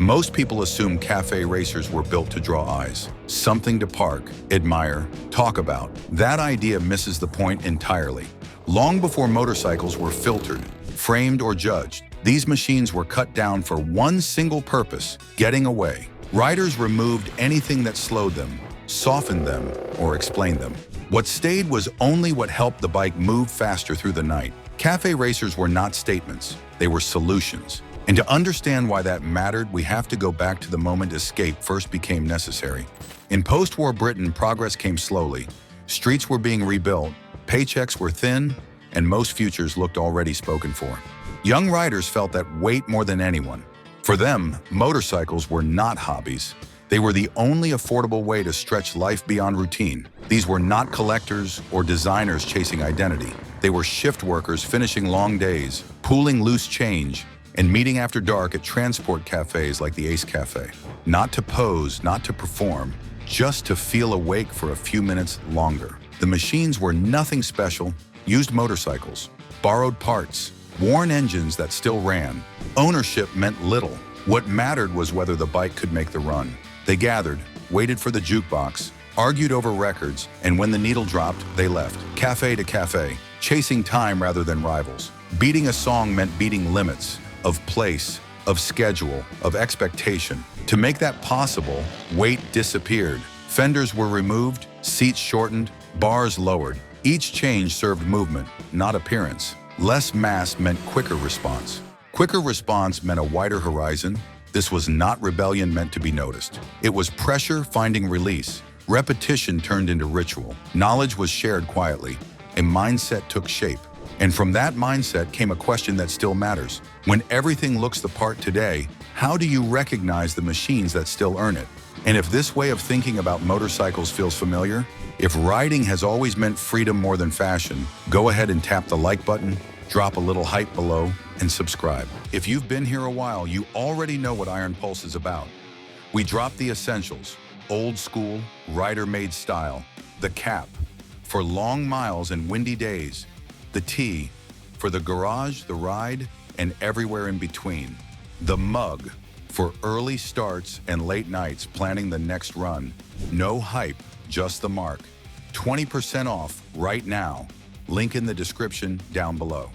Most people assume cafe racers were built to draw eyes, something to park, admire, talk about. That idea misses the point entirely. Long before motorcycles were filtered, framed, or judged, these machines were cut down for one single purpose: getting away. Riders removed anything that slowed them, softened them, or explained them. What stayed was only what helped the bike move faster through the night. Cafe racers were not statements, they were solutions. And to understand why that mattered, we have to go back to the moment escape first became necessary. In post-war Britain, progress came slowly. Streets were being rebuilt, paychecks were thin, and most futures looked already spoken for. Young riders felt that weight more than anyone. For them, motorcycles were not hobbies. They were the only affordable way to stretch life beyond routine. These were not collectors or designers chasing identity. They were shift workers finishing long days, pooling loose change, and meeting after dark at transport cafes like the Ace Cafe. Not to pose, not to perform, just to feel awake for a few minutes longer. The machines were nothing special: used motorcycles, borrowed parts, worn engines that still ran. Ownership meant little. What mattered was whether the bike could make the run. They gathered, waited for the jukebox, argued over records, and when the needle dropped, they left. Cafe to cafe, chasing time rather than rivals. Beating a song meant beating limits of place, of schedule, of expectation. To make that possible, weight disappeared. Fenders were removed, seats shortened, bars lowered. Each change served movement, not appearance. Less mass meant quicker response. Quicker response meant a wider horizon. This was not rebellion meant to be noticed. It was pressure finding release. Repetition turned into ritual. Knowledge was shared quietly. A mindset took shape. And from that mindset came a question that still matters. When everything looks the part today, how do you recognize the machines that still earn it? And if this way of thinking about motorcycles feels familiar, if riding has always meant freedom more than fashion, go ahead and tap the like button, drop a little hype below, and subscribe. If you've been here a while, you already know what Iron Pulse is about. We drop the essentials: old school, rider-made style; the cap, for long miles and windy days; the T, for the garage, the ride, and everywhere in between; the mug, for early starts and late nights planning the next run. No hype, just the mark. 20% off right now. Link in the description down below.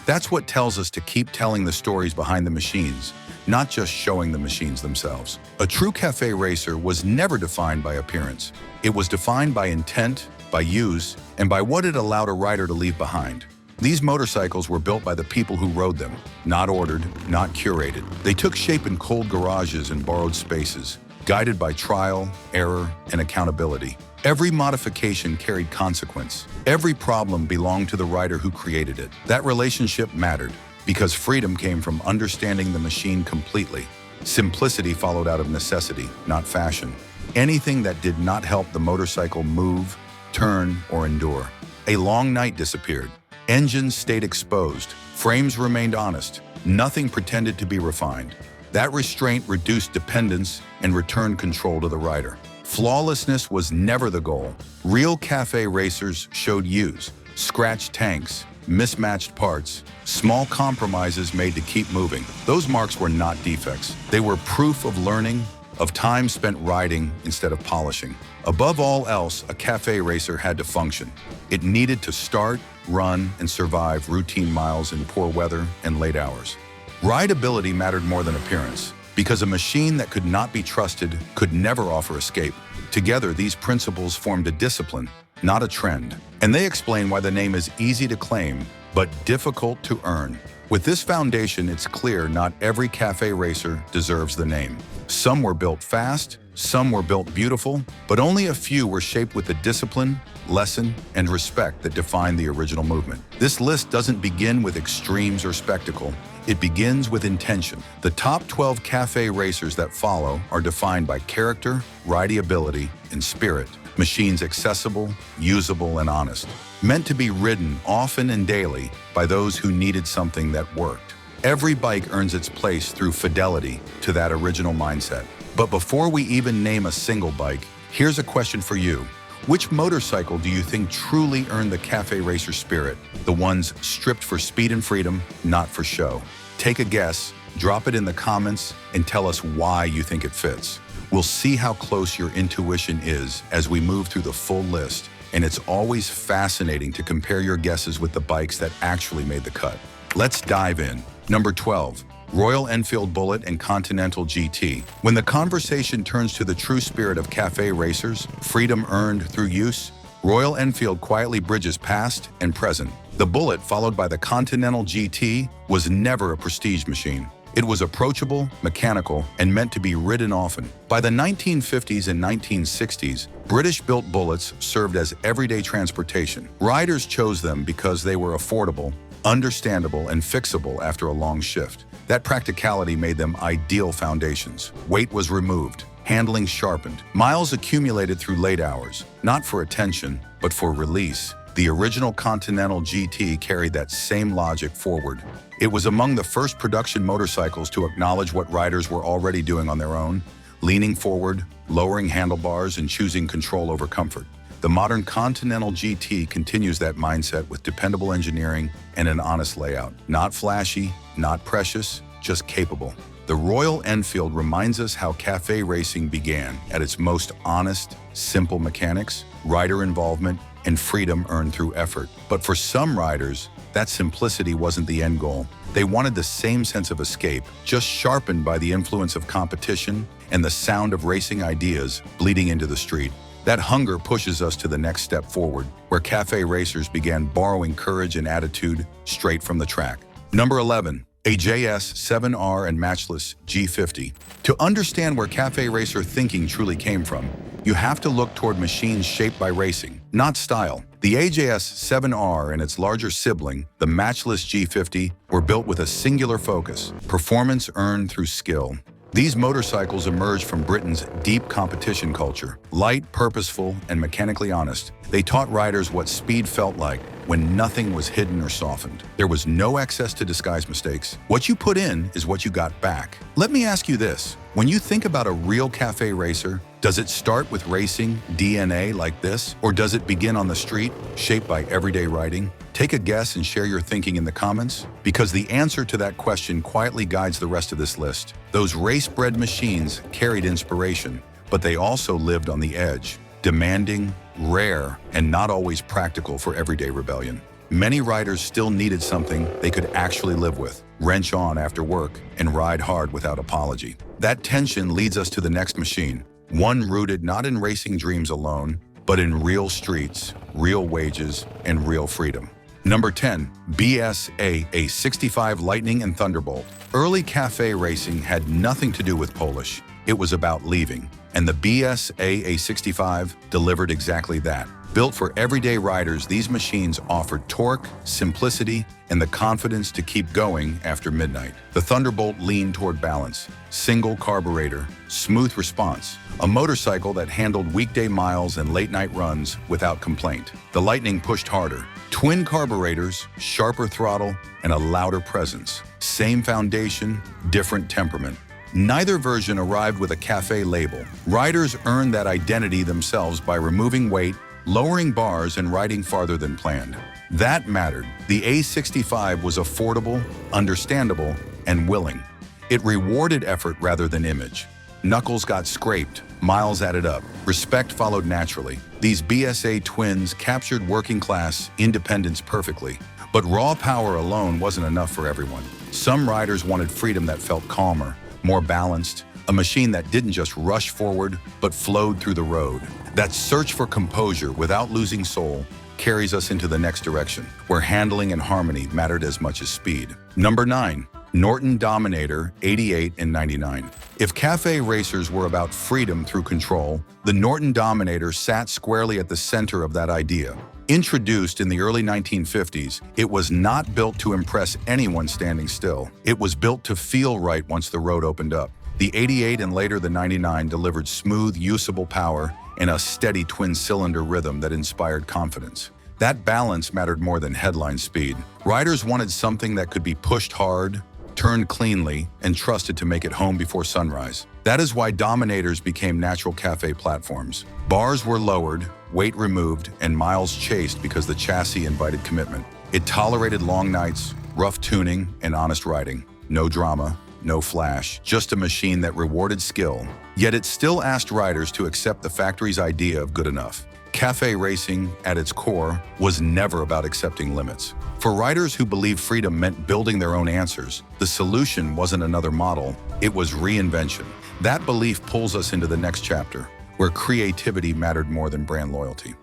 That's what tells us to keep telling the stories behind the machines, not just showing the machines themselves. A true cafe racer was never defined by appearance. It was defined by intent, by use, and by what it allowed a rider to leave behind. These motorcycles were built by the people who rode them, not ordered, not curated. They took shape in cold garages and borrowed spaces, guided by trial, error, and accountability. Every modification carried consequence. Every problem belonged to the rider who created it. That relationship mattered, because freedom came from understanding the machine completely. Simplicity followed out of necessity, not fashion. Anything that did not help the motorcycle move, turn, or endure. A long night disappeared. Engines stayed exposed. Frames remained honest. Nothing pretended to be refined. That restraint reduced dependence and returned control to the rider. Flawlessness was never the goal. Real cafe racers showed use, scratched tanks, mismatched parts, small compromises made to keep moving. Those marks were not defects. They were proof of learning, of time spent riding instead of polishing. Above all else, a cafe racer had to function. It needed to start, run, and survive routine miles in poor weather and late hours. Rideability mattered more than appearance, because a machine that could not be trusted could never offer escape. Together, these principles formed a discipline, not a trend. And they explain why the name is easy to claim, but difficult to earn. With this foundation, it's clear not every cafe racer deserves the name. Some were built fast, some were built beautiful, but only a few were shaped with the discipline, lesson, and respect that defined the original movement. This list doesn't begin with extremes or spectacle. It begins with intention. The top 12 cafe racers that follow are defined by character, rideability, and spirit. Machines accessible, usable, and honest. Meant to be ridden often and daily by those who needed something that worked. Every bike earns its place through fidelity to that original mindset. But before we even name a single bike, here's a question for you. Which motorcycle do you think truly earned the cafe racer spirit? The ones stripped for speed and freedom, not for show. Take a guess, Drop it in the comments and tell us why you think it fits. We'll see how close your intuition is as we move through the full list, and it's always fascinating to compare your guesses with the bikes that actually made the cut. Let's dive in. Number 12. Royal Enfield Bullet and Continental GT. When the conversation turns to the true spirit of café racers, freedom earned through use, Royal Enfield quietly bridges past and present. The Bullet, followed by the Continental GT, was never a prestige machine. It was approachable, mechanical, and meant to be ridden often. By the 1950s and 1960s, British-built bullets served as everyday transportation. Riders chose them because they were affordable, understandable, and fixable after a long shift. That practicality made them ideal foundations. Weight was removed, handling sharpened, miles accumulated through late hours, not for attention, but for release. The original Continental GT carried that same logic forward. It was among the first production motorcycles to acknowledge what riders were already doing on their own, leaning forward, lowering handlebars, and choosing control over comfort. The modern Continental GT continues that mindset with dependable engineering and an honest layout. Not flashy, not precious, just capable. The Royal Enfield reminds us how café racing began at its most honest, simple mechanics, rider involvement, and freedom earned through effort. But for some riders, that simplicity wasn't the end goal. They wanted the same sense of escape, just sharpened by the influence of competition and the sound of racing ideas bleeding into the street. That hunger pushes us to the next step forward, where café racers began borrowing courage and attitude straight from the track. Number 11. AJS 7R and Matchless G50. To understand where café racer thinking truly came from, you have to look toward machines shaped by racing, not style. The AJS 7R and its larger sibling, the Matchless G50, were built with a singular focus: performance earned through skill. These motorcycles emerged from Britain's deep competition culture. Light, purposeful, and mechanically honest, they taught riders what speed felt like when nothing was hidden or softened. There was no excess to disguise mistakes. What you put in is what you got back. Let me ask you this. When you think about a real café racer, does it start with racing DNA like this? Or does it begin on the street, shaped by everyday riding? Take a guess and share your thinking in the comments, because the answer to that question quietly guides the rest of this list. Those race-bred machines carried inspiration, but they also lived on the edge, demanding, rare, and not always practical for everyday rebellion. Many riders still needed something they could actually live with, wrench on after work, and ride hard without apology. That tension leads us to the next machine, one rooted not in racing dreams alone, but in real streets, real wages, and real freedom. Number 10. BSA, a 65 Lightning and Thunderbolt. Early café racing had nothing to do with Polish. It was about leaving, and the BSA A65 delivered exactly that. Built for everyday riders, these machines offered torque, simplicity, and the confidence to keep going after midnight. The Thunderbolt leaned toward balance, single carburetor, smooth response, a motorcycle that handled weekday miles and late-night runs without complaint. The Lightning pushed harder, twin carburetors, sharper throttle, and a louder presence. Same foundation, different temperament. Neither version arrived with a café label. Riders earned that identity themselves by removing weight, lowering bars, and riding farther than planned. That mattered. The A65 was affordable, understandable, and willing. It rewarded effort rather than image. Knuckles got scraped, miles added up, respect followed naturally. These BSA twins captured working-class independence perfectly. But raw power alone wasn't enough for everyone. Some riders wanted freedom that felt calmer, more balanced, a machine that didn't just rush forward, but flowed through the road. That search for composure without losing soul carries us into the next direction, where handling and harmony mattered as much as speed. Number 9. Norton Dominator 88 and 99. If café racers were about freedom through control, the Norton Dominator sat squarely at the center of that idea. Introduced in the early 1950s, it was not built to impress anyone standing still. It was built to feel right once the road opened up. The 88 and later the 99 delivered smooth, usable power and a steady twin-cylinder rhythm that inspired confidence. That balance mattered more than headline speed. Riders wanted something that could be pushed hard, turned cleanly, and trusted to make it home before sunrise. That is why Dominators became natural café platforms. Bars were lowered, weight removed, and miles chased because the chassis invited commitment. It tolerated long nights, rough tuning, and honest riding. No drama, no flash, just a machine that rewarded skill. Yet it still asked riders to accept the factory's idea of good enough. Café racing, at its core, was never about accepting limits. For riders who believed freedom meant building their own answers, the solution wasn't another model, it was reinvention. That belief pulls us into the next chapter, where creativity mattered more than brand loyalty.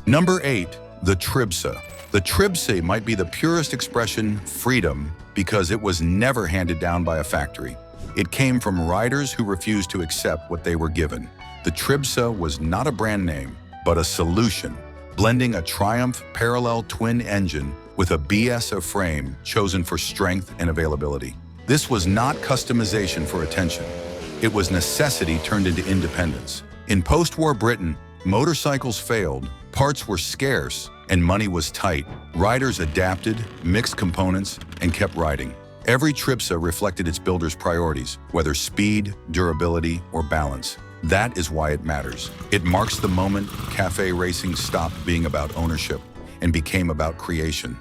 Number 8, the Tribsa. The Tribsa might be the purest expression freedom because it was never handed down by a factory. It came from riders who refused to accept what they were given. The Tribsa was not a brand name, but a solution, blending a Triumph parallel twin engine with a BSA frame chosen for strength and availability. This was not customization for attention. It was necessity turned into independence. In post-war Britain, motorcycles failed, parts were scarce, and money was tight. Riders adapted, mixed components, and kept riding. Every Tribsa reflected its builder's priorities, whether speed, durability, or balance. That is why it matters. It marks the moment café racing stopped being about ownership and became about creation.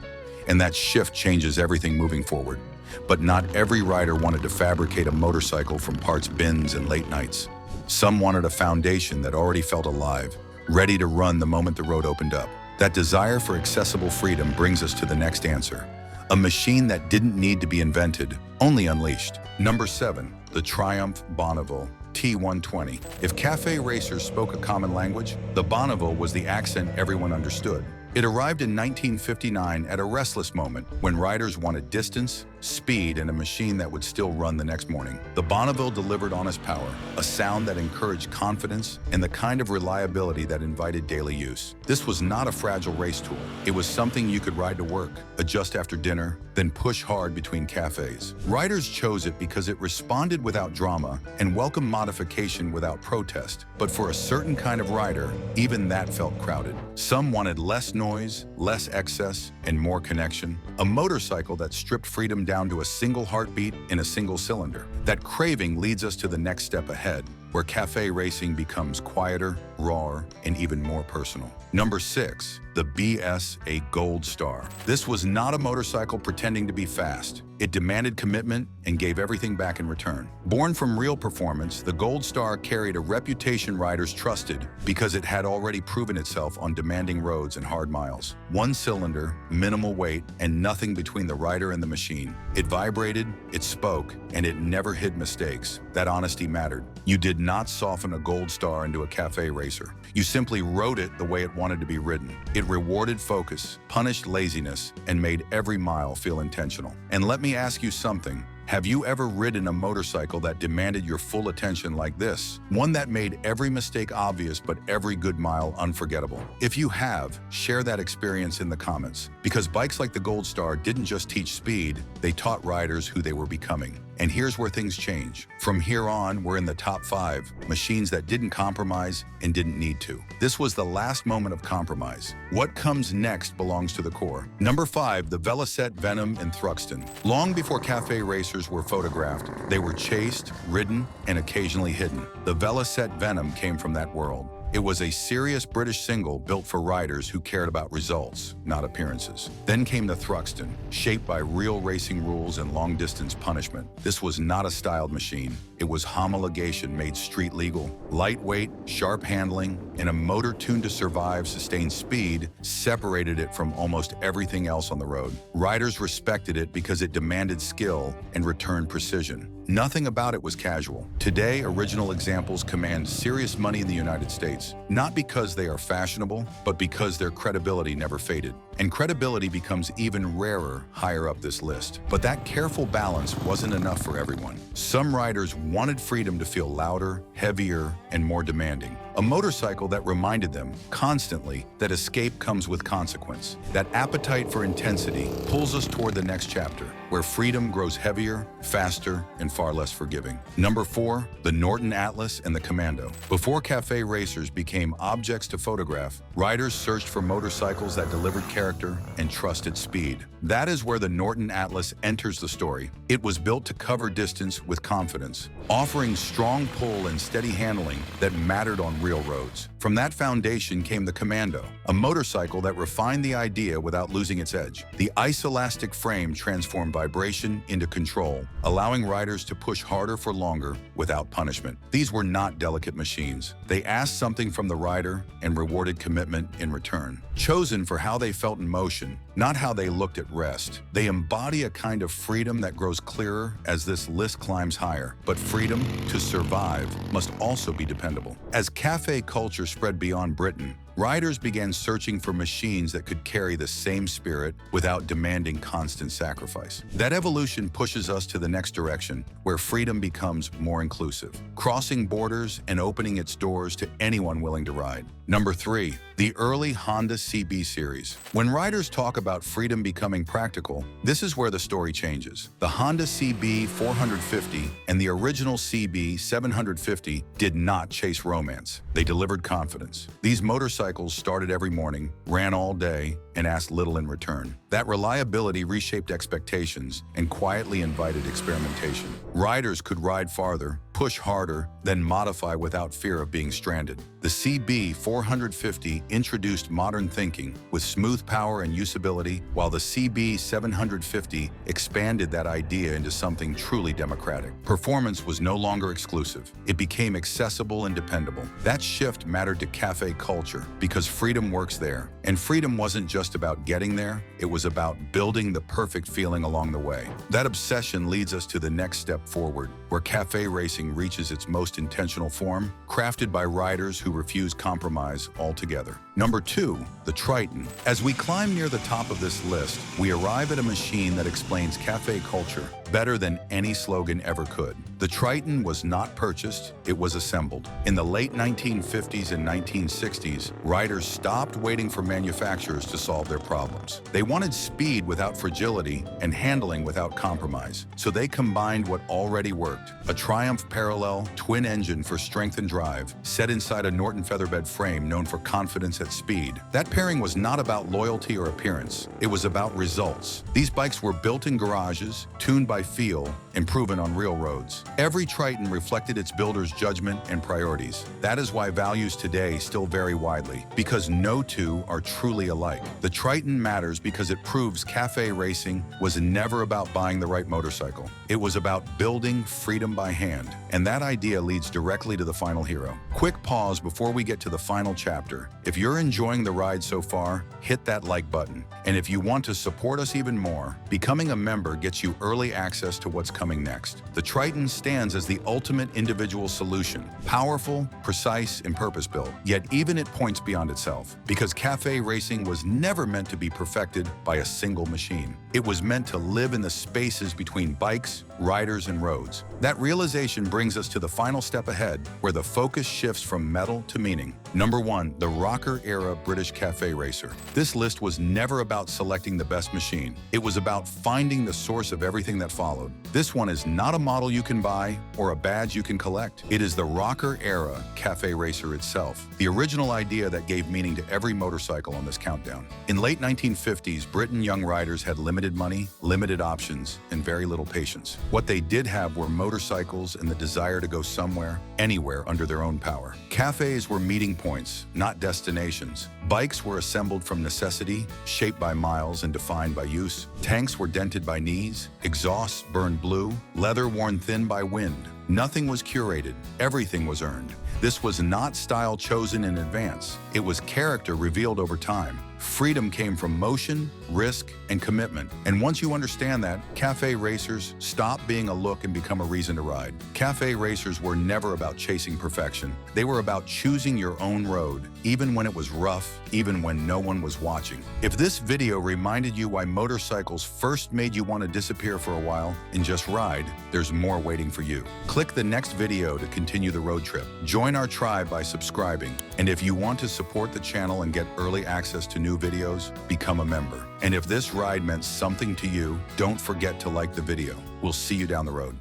And that shift changes everything moving forward. But not every rider wanted to fabricate a motorcycle from parts bins and late nights. Some wanted a foundation that already felt alive, ready to run the moment the road opened up. That desire for accessible freedom brings us to the next answer. A machine that didn't need to be invented, only unleashed. Number 7, the Triumph Bonneville T120. If café racers spoke a common language, the Bonneville was the accent everyone understood. It arrived in 1959 at a restless moment when riders wanted distance, speed, and a machine that would still run the next morning. The Bonneville delivered honest power, a sound that encouraged confidence and the kind of reliability that invited daily use. This was not a fragile race tool. It was something you could ride to work, adjust after dinner, then push hard between cafés. Riders chose it because it responded without drama and welcomed modification without protest. But for a certain kind of rider, even that felt crowded. Some wanted less noise, less excess, and more connection. A motorcycle that stripped freedom down to a single heartbeat in a single cylinder. That craving leads us to the next step ahead, where café racing becomes quieter, rawer, and even more personal. Number 6, the BSA Gold Star. This was not a motorcycle pretending to be fast. It demanded commitment and gave everything back in return. Born from real performance, the Gold Star carried a reputation riders trusted because it had already proven itself on demanding roads and hard miles. One cylinder, minimal weight, and nothing between the rider and the machine. It vibrated, it spoke, and it never hid mistakes. That honesty mattered. You did not soften a Gold Star into a café racer. You simply rode it the way it wanted to be ridden. It rewarded focus, punished laziness, and made every mile feel intentional. And let me ask you something. Have you ever ridden a motorcycle that demanded your full attention like this? One that made every mistake obvious but every good mile unforgettable? If you have, share that experience in the comments. Because bikes like the Gold Star didn't just teach speed, they taught riders who they were becoming. And here's where things change. From here on, we're in the top 5, machines that didn't compromise and didn't need to. This was the last moment of compromise. What comes next belongs to the core. Number 5, the Velocette Venom and Thruxton. Long before café racers were photographed, they were chased, ridden, and occasionally hidden. The Velocette Venom came from that world. It was a serious British single built for riders who cared about results, not appearances. Then came the Thruxton, shaped by real racing rules and long-distance punishment. This was not a styled machine. It was homologation made street legal. Lightweight, sharp handling, and a motor tuned to survive sustained speed separated it from almost everything else on the road. Riders respected it because it demanded skill and returned precision. Nothing about it was casual. Today, original examples command serious money in the United States, not because they are fashionable, but because their credibility never faded. And credibility becomes even rarer higher up this list. But that careful balance wasn't enough for everyone. Some riders wanted freedom to feel louder, heavier, and more demanding. A motorcycle that reminded them constantly that escape comes with consequence. That appetite for intensity pulls us toward the next chapter, where freedom grows heavier, faster, and far less forgiving. Number 4, the Norton Atlas and the Commando. Before café racers became objects to photograph, riders searched for motorcycles that delivered character and trusted speed. That is where the Norton Atlas enters the story. It was built to cover distance with confidence, offering strong pull and steady handling that mattered on real roads. From that foundation came the Commando, a motorcycle that refined the idea without losing its edge. The ice-elastic frame transformed vibration into control, allowing riders to push harder for longer without punishment. These were not delicate machines. They asked something from the rider and rewarded commitment in return. Chosen for how they felt in motion, not how they looked at rest. They embody a kind of freedom that grows clearer as this list climbs higher. But freedom to survive must also be dependable. As cafe culture spread beyond Britain, riders began searching for machines that could carry the same spirit without demanding constant sacrifice. That evolution pushes us to the next direction, where freedom becomes more inclusive, crossing borders and opening its doors to anyone willing to ride. Number 3, the early Honda CB series. When riders talk about freedom becoming practical, this is where the story changes. The Honda CB 450 and the original CB 750 did not chase romance. They delivered confidence. These motorcycles started every morning, ran all day, and asked little in return. That reliability reshaped expectations and quietly invited experimentation. Riders could ride farther, push harder, then modify without fear of being stranded. The CB 450 introduced modern thinking with smooth power and usability, while the CB 750 expanded that idea into something truly democratic. Performance was no longer exclusive. It became accessible and dependable. That shift mattered to cafe culture because freedom works there. And freedom wasn't just about getting there, it was about building the perfect feeling along the way. That obsession leads us to the next step forward, where cafe racing reaches its most intentional form, crafted by riders who refuse compromise altogether. Number 2, the Triton. As we climb near the top of this list, we arrive at a machine that explains cafe culture better than any slogan ever could. The Triton was not purchased, it was assembled. In the late 1950s and 1960s, riders stopped waiting for manufacturers to solve their problems. They wanted speed without fragility and handling without compromise. So they combined what already worked: a Triumph parallel twin engine for strength and drive, set inside a Norton featherbed frame known for confidence at speed. That pairing was not about loyalty or appearance, it was about results. These bikes were built in garages, tuned by feel, and proven on real roads. Every Triton reflected its builder's judgment and priorities. That is why values today still vary widely, because no two are truly alike. The Triton matters because it proves cafe racing was never about buying the right motorcycle. It was about building freedom by hand. And that idea leads directly to the final hero. Quick pause before we get to the final chapter. If you're enjoying the ride so far, hit that like button. And if you want to support us even more, becoming a member gets you early access to what's coming next. The Triton stands as the ultimate individual solution, powerful, precise, and purpose-built. Yet even it points beyond itself, because cafe racing was never meant to be perfected by a single machine. It was meant to live in the spaces between bikes, riders, and roads. That realization brings us to the final step ahead, where the focus shifts from metal to meaning. Number 1, the rocker-era British cafe racer. This list was never about selecting the best machine. It was about finding the source of everything that followed. This one is not a model you can buy or a badge you can collect. It is the rocker-era cafe racer itself, the original idea that gave meaning to every motorcycle on this countdown. In late 1950s, Britain young riders had limited money, limited options, and very little patience. What they did have were motorcycles and the desire to go somewhere, anywhere under their own power. Cafes were meeting points, not destinations. Bikes were assembled from necessity, shaped by miles and defined by use. Tanks were dented by knees, exhausts burned blue, leather worn thin by wind. Nothing was curated, everything was earned. This was not style chosen in advance, it was character revealed over time. Freedom came from motion, risk, and commitment. And once you understand that, cafe racers stop being a look and become a reason to ride. Cafe racers were never about chasing perfection. They were about choosing your own road, even when it was rough, even when no one was watching. If this video reminded you why motorcycles first made you want to disappear for a while and just ride, there's more waiting for you. Click the next video to continue the road trip. Join our tribe by subscribing. And if you want to support the channel and get early access to new videos, become a member. And if this ride meant something to you, don't forget to like the video. We'll see you down the road.